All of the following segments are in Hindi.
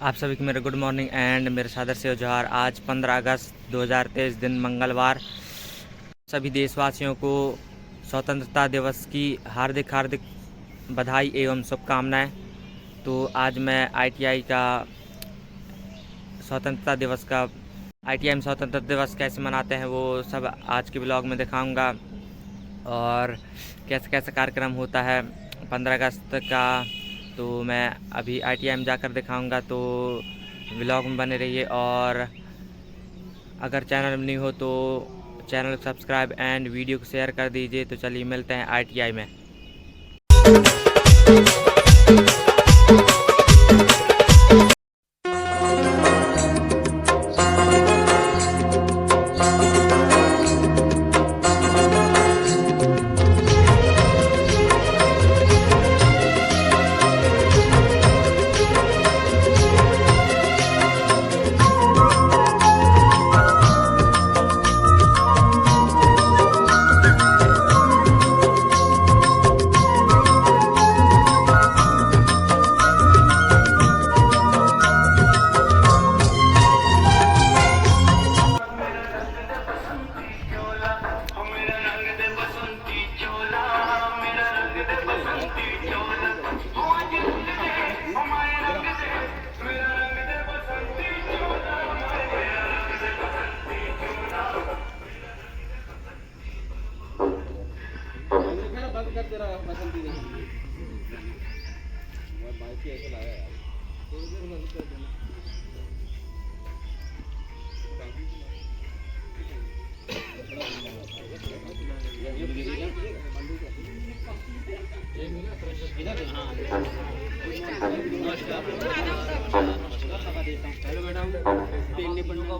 आप सभी को मेरा गुड मॉर्निंग एंड मेरे सादर से जोहार। आज 15 अगस्त 2023 दिन मंगलवार। सभी देशवासियों को स्वतंत्रता दिवस की हार्दिक हार्दिक बधाई एवं शुभकामनाएं। तो आज मैं आईटीआई में स्वतंत्रता दिवस कैसे मनाते हैं वो सब आज के ब्लॉग में दिखाऊंगा, और कैसे कैसे कार्यक्रम होता है 15 अगस्त का तो मैं अभी आईटीआई में जाकर दिखाऊंगा। तो व्लॉग में बने रहिए, और अगर चैनल में नहीं हो तो चैनल को सब्सक्राइब एंड वीडियो को शेयर कर दीजिए। तो चलिए मिलते हैं आईटीआई में। तेरा बसंती देखी बाइक के ऐसे लाया यार तो इधर बंद कर देना। हेलो मैडम, पेन नहीं पढ़ूंगा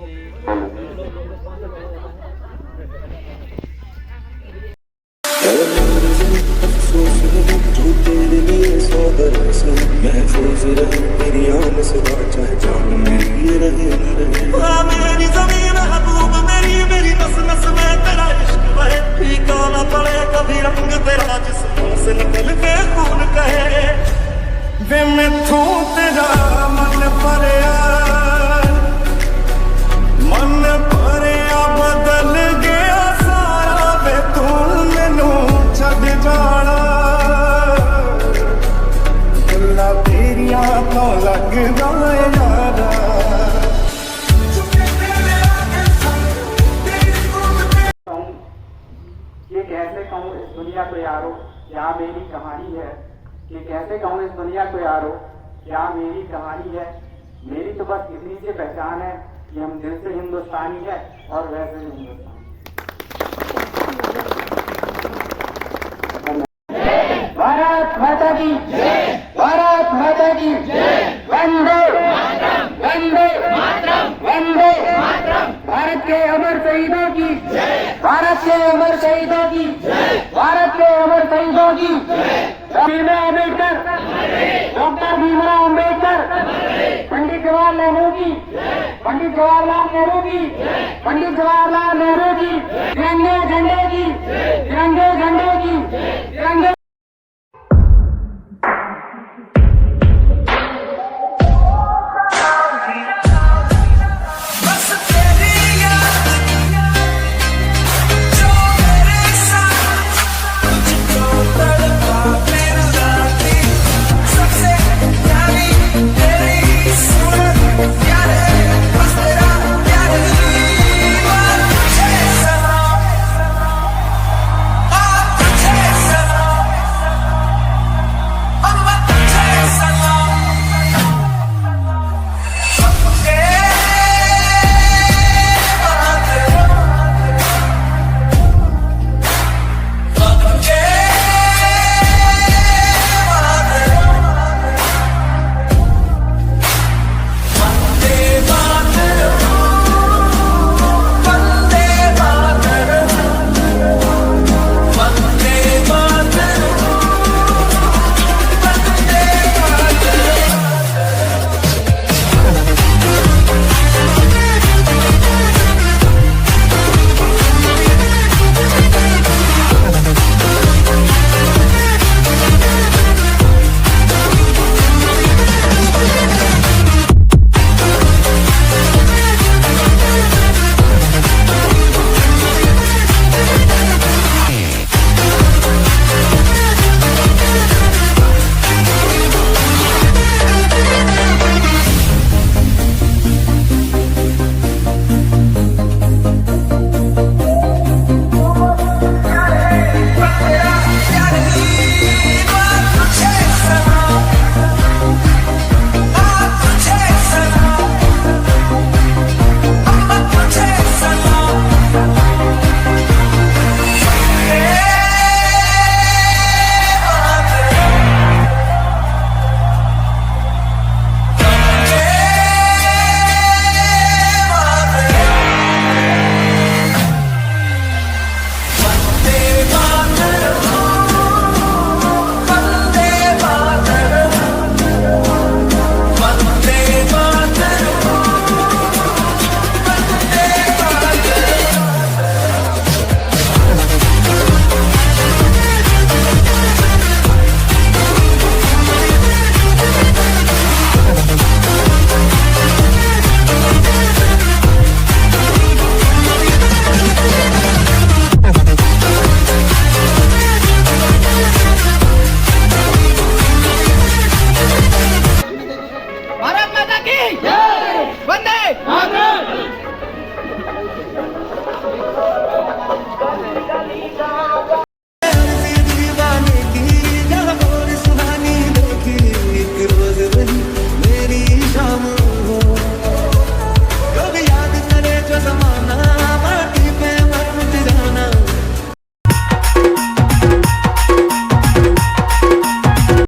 महफूज रहे मेरी आन से चाहे जान मेरी रहे न रहे। मेरी ज़मीन महबूब मेरी नस नस में तेरा इश्क बहे, फीका न पड़े कभी रंग तेरा जिस्म से निकल के खून कहे। वे मैथों तेरा मन भरिया बदल गया सारा, वे तू मैनू छड़ जाना तेरिया तो लग यारा। ये कैसे कहूँ इस दुनिया को यारो क्या मेरी कहानी है, ये कैसे कहूँ इस दुनिया को यारो क्या मेरी कहानी है। मेरी तो बस इतनी सी पहचान है कि हम दिल से हिंदुस्तानी है और वैसे भी हिंदुस्तानी। भारत माता की जय, भारत माता की जय, वंदे वंदे वंदे भारत के अमर शहीदों की जय, भारत के अमर शहीदों की जय, भारत के अमर शहीदों की जय। भीमराव अम्बेडकर, डॉक्टर भीमराव अम्बेडकर, पंडित जवाहरलाल नेहरू की, पंडित जवाहरलाल नेहरू की, पंडित जवाहरलाल नेहरू की, तिरंगे झंडे की, तिरंगे झंडे की, तिरंगे